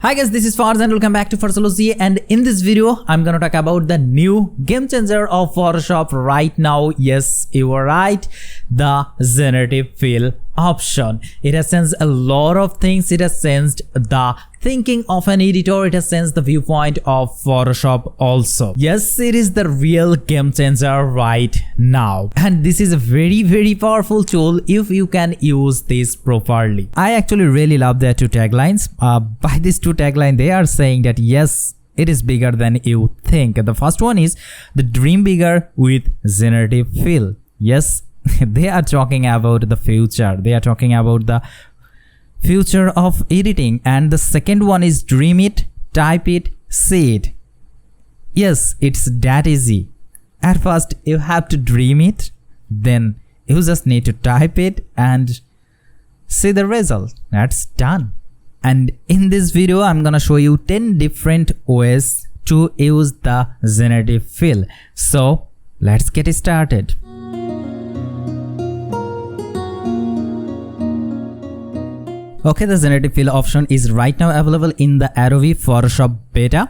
Hi guys, this is Farz and welcome back to Farzzology, and in this video I'm gonna talk about the new game changer of Photoshop right now. Yes, you are right, the Generative Fill option. It has changed a lot of things. It has changed the thinking of an editor. It has changed the viewpoint of Photoshop also. Yes, it is the real game changer right now, and this is a very powerful tool if you can use this properly. I actually really love their two taglines. By these two taglines they are saying that yes, it is bigger than you think. The first one is the dream bigger with Generative Fill. Yes, they are talking about the future. They are talking about the future of editing. And the second one is dream it, type it, see it. Yes, it's that easy. At first you have to dream it, then you just need to type it and see the result. That's done. And in this video I'm gonna show you 10 different ways to use the Generative Fill. So let's get started. Okay, the Generative Fill option is right now available in the Adobe Photoshop Beta.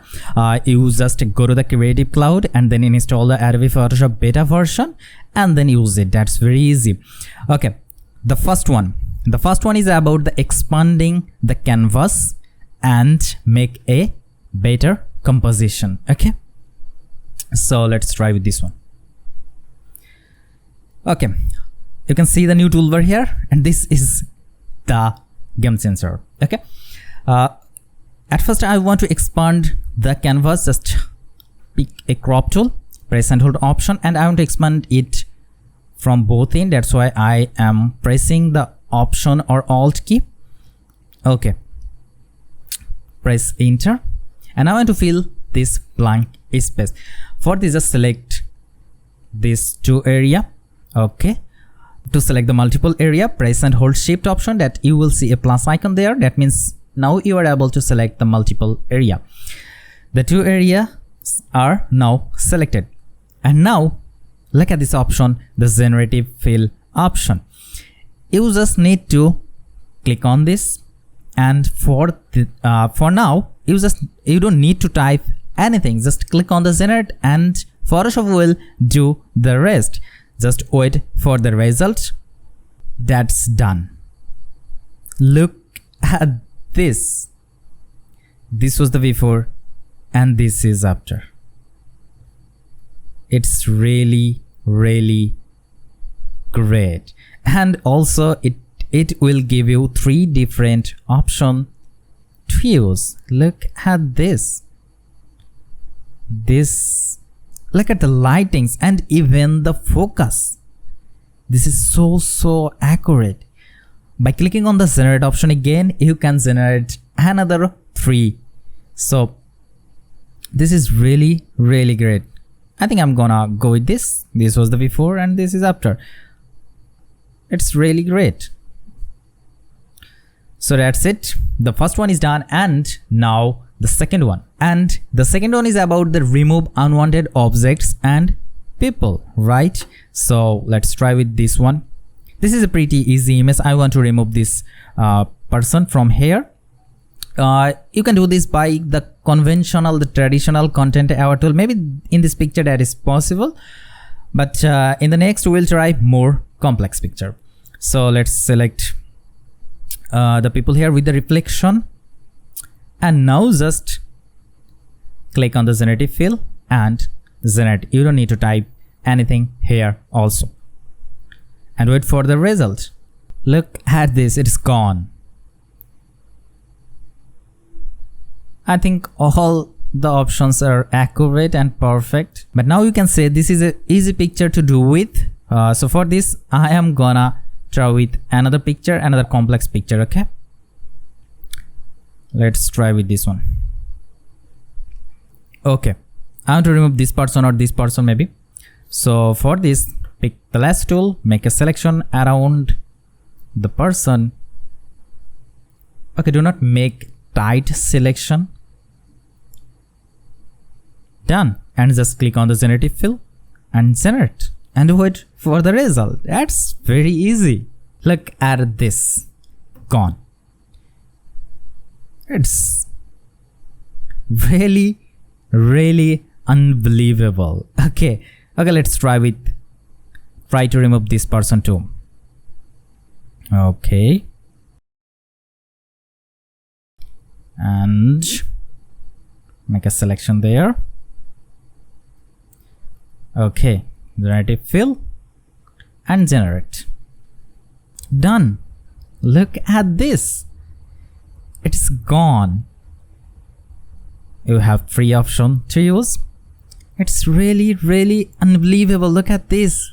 You just go to the Creative Cloud and then install the Adobe Photoshop Beta version and then use it. That's very easy. Okay, the first one is about the expanding the canvas and make a better composition. Okay, so let's try with this one. Okay, you can see the new toolbar here, and this is the game changer. Okay, at first I want to expand the canvas. Just pick a crop tool, press and hold option, and I want to expand it from both ends. That's why I am pressing the option or alt key. Okay, press enter, and I want to fill this blank space. For this, just select this two area. Okay, to select the multiple area, press and hold shift option. That you will see a plus icon there. That means now you are able to select the multiple area. The two areas are now selected, and now look at this option, the Generative Fill option. You just need to click on this, and for now you don't need to type anything. Just click on the generate and Photoshop will do the rest. Just wait for the result. That's done. Look at this. This was the before and this is after. It's really great. And also it will give you 3 different options to use. Look at this. Look at the lightings and even the focus. This is so accurate. By clicking on the generate option again, you can generate another 3. So this is really great. I think I'm gonna go with this. This was the before and this is after. It's really great. So that's it. The first one is done, and now the second one. And the second one is about the remove unwanted objects and people, right? So let's try with this one. This is a pretty easy image. I want to remove this person from here. You can do this by the traditional content hour tool. Maybe in this picture that is possible, but in the next we'll try more complex picture. So let's select the people here with the reflection, and now just click on the Generative Fill and generate. You don't need to type anything here also, and wait for the result. Look at this, it's gone. I think all the options are accurate and perfect, but now you can say this is an easy picture to do with. So for this I am gonna try with another picture, another complex picture. Okay, let's try with this one. Okay, I want to remove this person or this person maybe. So for this, pick the last tool, make a selection around the person. Okay, do not make tight selection. Done. And just click on the Generative Fill and generate and wait for the result. That's very easy. Look at this. Gone. It's really unbelievable. Okay, let's try to remove this person too. Okay, and make a selection there. Okay, generative fill and generate. Done. Look at this, it's gone. You have free option to use. It's really unbelievable. Look at this.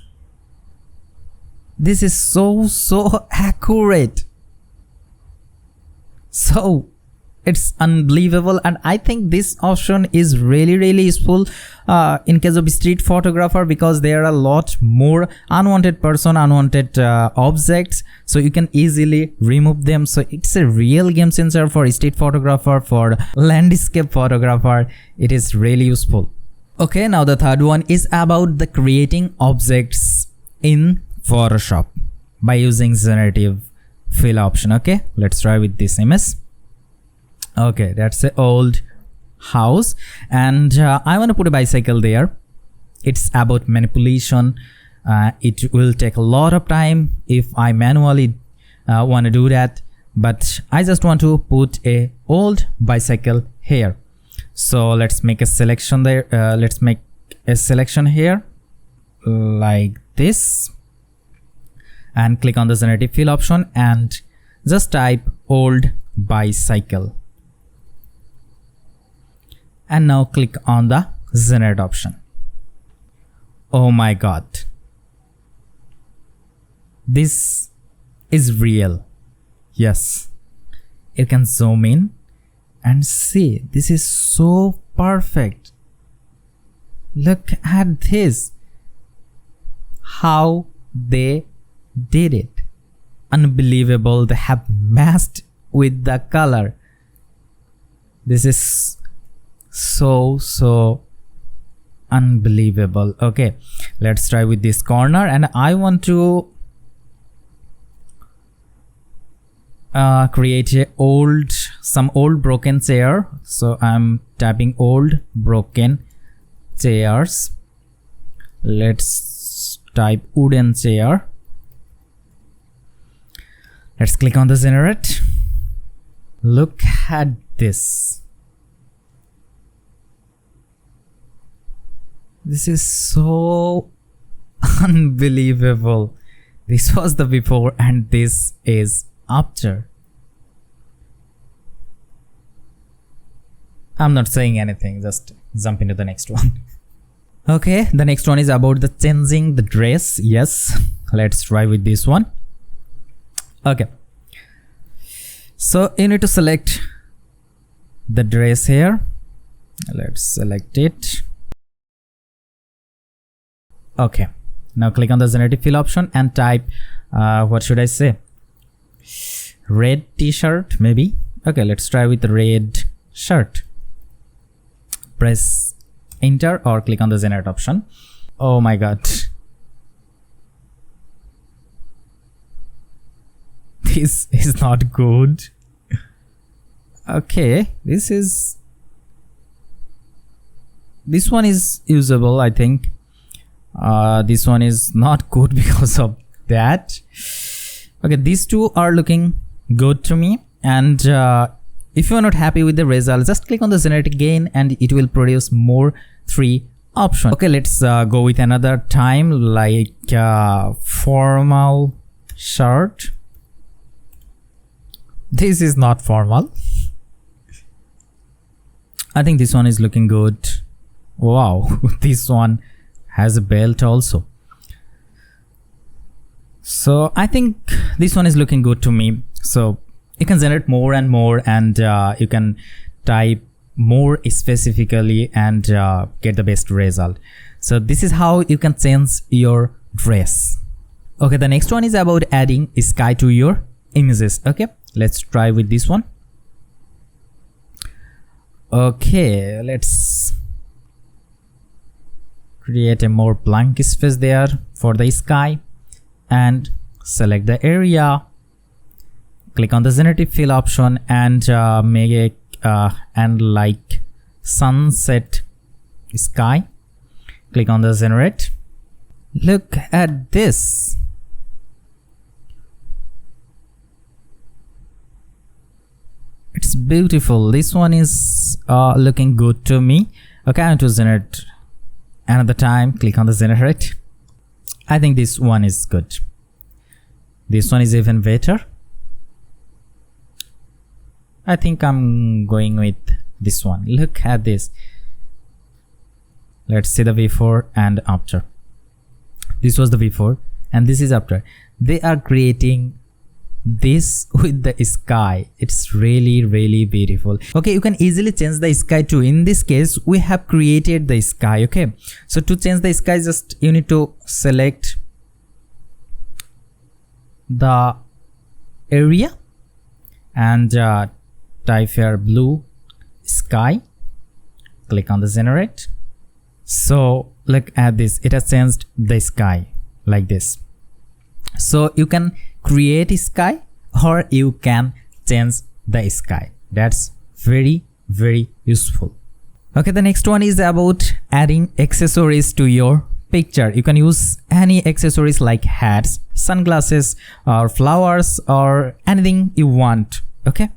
This is so accurate. So it's unbelievable, and I think this option is really useful in case of street photographer, because there are a lot more unwanted person, unwanted objects, so you can easily remove them. So it's a real game changer for street photographer, for landscape photographer. It is really useful. Okay, now the third one is about the creating objects in Photoshop by using generative fill option. Okay, let's try with this image. Okay, that's an old house, and I want to put a bicycle there. It's about manipulation. It will take a lot of time if I manually want to do that, but I just want to put a old bicycle here. So let's make a selection there. Let's make a selection here like this, and click on the generative fill option and just type old bicycle. And now click on the generate option. Oh my god, this is real. Yes, you can zoom in and see, this is so perfect. Look at this, how they did it. Unbelievable. They have matched with the color. This is so unbelievable. Okay, let's try with this corner, and I want to create some old broken chair. So I'm typing old broken chairs. Let's type wooden chair. Let's click on the generate. Look at this. This is so unbelievable. This was the before and this is after. I'm not saying anything, just jump into the next one. Okay, the next one is about the changing the dress. Yes, let's try with this one. Okay, so you need to select the dress here. Let's select it. Okay, now click on the generative fill option and type what should I say, red t-shirt maybe. Okay, let's try with red shirt. Press enter or click on the generate option. Oh my god, this is not good. Okay, this one is usable, I think. This one is not good because of that. Okay, these two are looking good to me, and if you are not happy with the result, just click on the generate again and it will produce more 3 options. Okay, let's go with another time, like formal shirt. This is not formal. I think this one is looking good. Wow, this one has a belt also. So I think this one is looking good to me. So you can generate more and more, and you can type more specifically and get the best result. So this is how you can change your dress. Okay, the next one is about adding sky to your images. Okay, let's try with this one. Okay, let's create a more blank space there for the sky and select the area. Click on the generative fill option and make it and like sunset sky. Click on the generate. Look at this. It's beautiful. This one is looking good to me. Okay, I want to generate another time. Click on the generate. I think this one is good. This one is even better. I think I'm going with this one. Look at this. Let's see the before and after. This was the before and this is after. They are creating this with the sky. It's really beautiful. Okay, you can easily change the sky too. In this case, we have created the sky. Okay, so to change the sky, just you need to select the area and type here blue sky. Click on the generate. So look at this, it has changed the sky like this. So you can create a sky or you can change the sky. That's very useful. Okay, the next one is about adding accessories to your picture. You can use any accessories like hats, sunglasses, or flowers, or anything you want. Okay,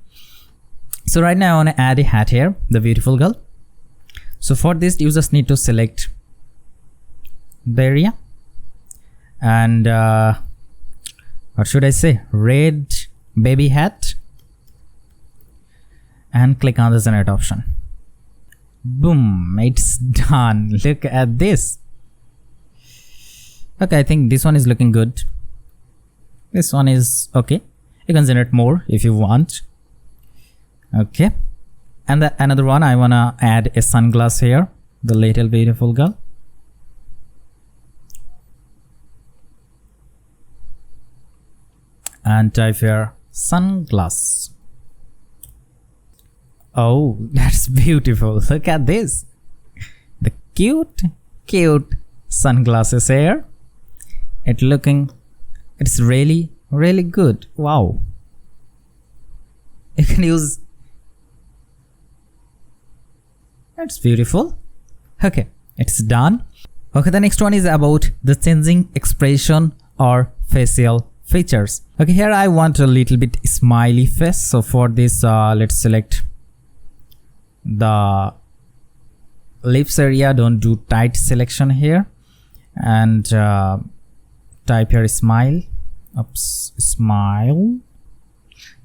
so right now I want to add a hat here, the beautiful girl. So for this you just need to select the area and what should I say, red baby hat, and click on the generate option. Boom, it's done. Look at this. Okay, I think this one is looking good. This one is okay. You can generate more if you want. Okay, and another one, I wanna add a sunglass here, the little beautiful girl. And type here sunglass. Oh, that's beautiful. Look at this, the cute sunglasses here. It's really good. Wow, you can use. That's beautiful. Okay, it's done. Okay, the next one is about the changing expression or facial features. Okay, here I want a little bit smiley face. So for this, let's select the lips area. Don't do tight selection here, and type here smile. Oops, smile.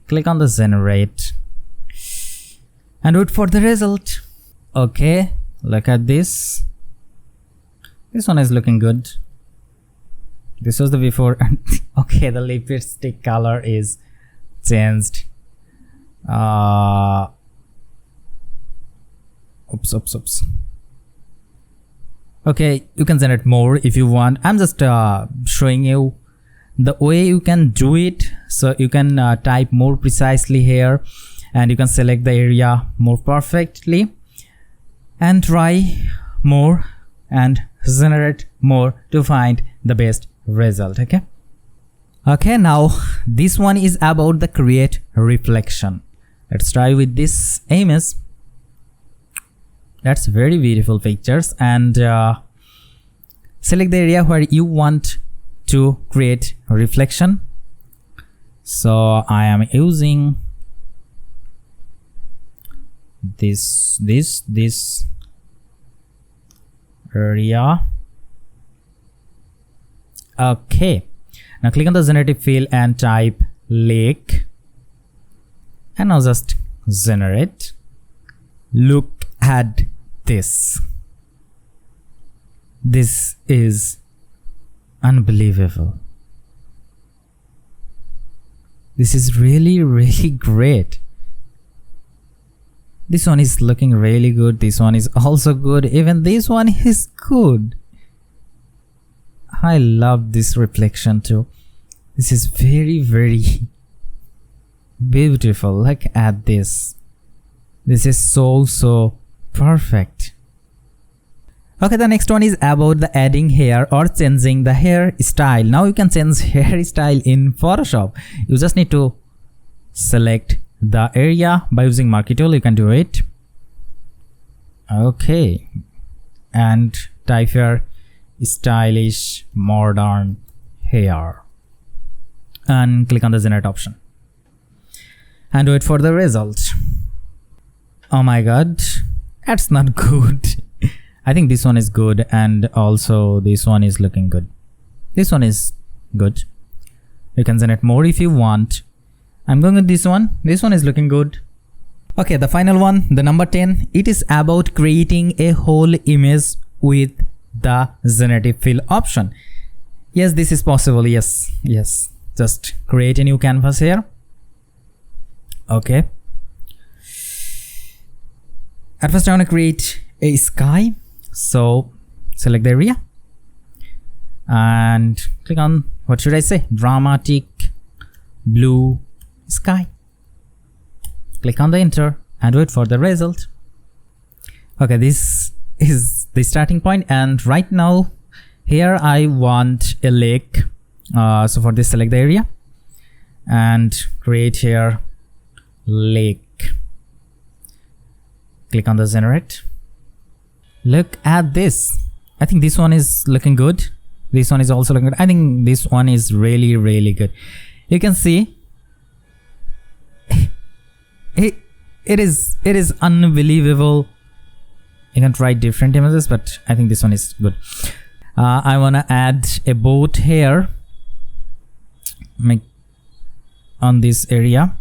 Click on the generate and wait for the result. Okay, look at this. This one is looking good. This was the before. Okay, the lipstick color is changed. Oops. Okay, you can generate more if you want. I'm just showing you the way you can do it. So you can type more precisely here, and you can select the area more perfectly and try more and generate more to find the best result. Okay, now this one is about the create reflection. Let's try with this image. That's very beautiful pictures, and select the area where you want to create reflection. So I am using this area. Okay, now click on the generative fill and type lake, and now just generate. Look at this. This is unbelievable. This is really great. This one is looking really good. This one is also good. Even this one is good. I love this reflection too. This is very beautiful. Look at this. This is so perfect. Okay, the next one is about the adding hair or changing the hairstyle. Now you can change hairstyle in Photoshop. You just need to select the area by using marquee tool. You can do it. Okay, and type here stylish modern hair and click on the generate option and wait for the result. Oh my god, that's not good. I think this one is good, and also this one is looking good. This one is good. You can generate more if you want. I'm going with this one. This one is looking good. Okay, the final one, the number 10, it is about creating a whole image with the generative fill option. Yes, this is possible. Yes, just create a new canvas here. Okay, at first I want to create a sky, so select the area and click on, what should I say, dramatic blue sky. Click on the enter and wait for the result. Okay, this is the starting point, and right now here I want a lake. So for this, select the area and create here lake. Click on the generate. Look at this. I think this one is looking good. This one is also looking good. I think this one is really good. You can see it is unbelievable. You can try different images, but I think this one is good. I wanna add a boat here, make on this area.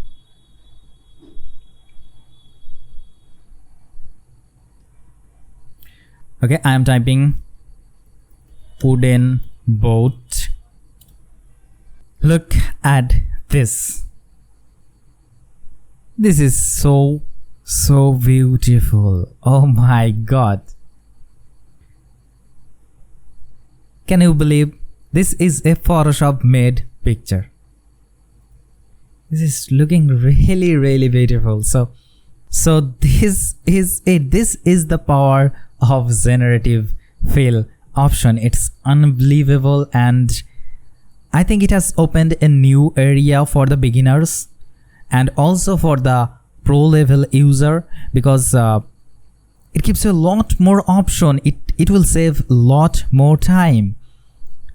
Okay, I am typing wooden boat. Look at this. This is so beautiful. Oh my god. Can you believe this is a Photoshop made picture? This is looking really beautiful. So this is it. This is the power of generative fill option. It's unbelievable, and I think it has opened a new area for the beginners and also for the pro level user, because it gives you a lot more option. It will save a lot more time.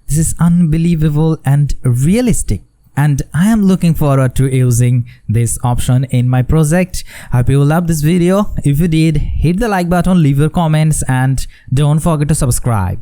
This is unbelievable and realistic, and I am looking forward to using this option in my project. I hope you loved this video. If you did, hit the like button, leave your comments, and don't forget to subscribe.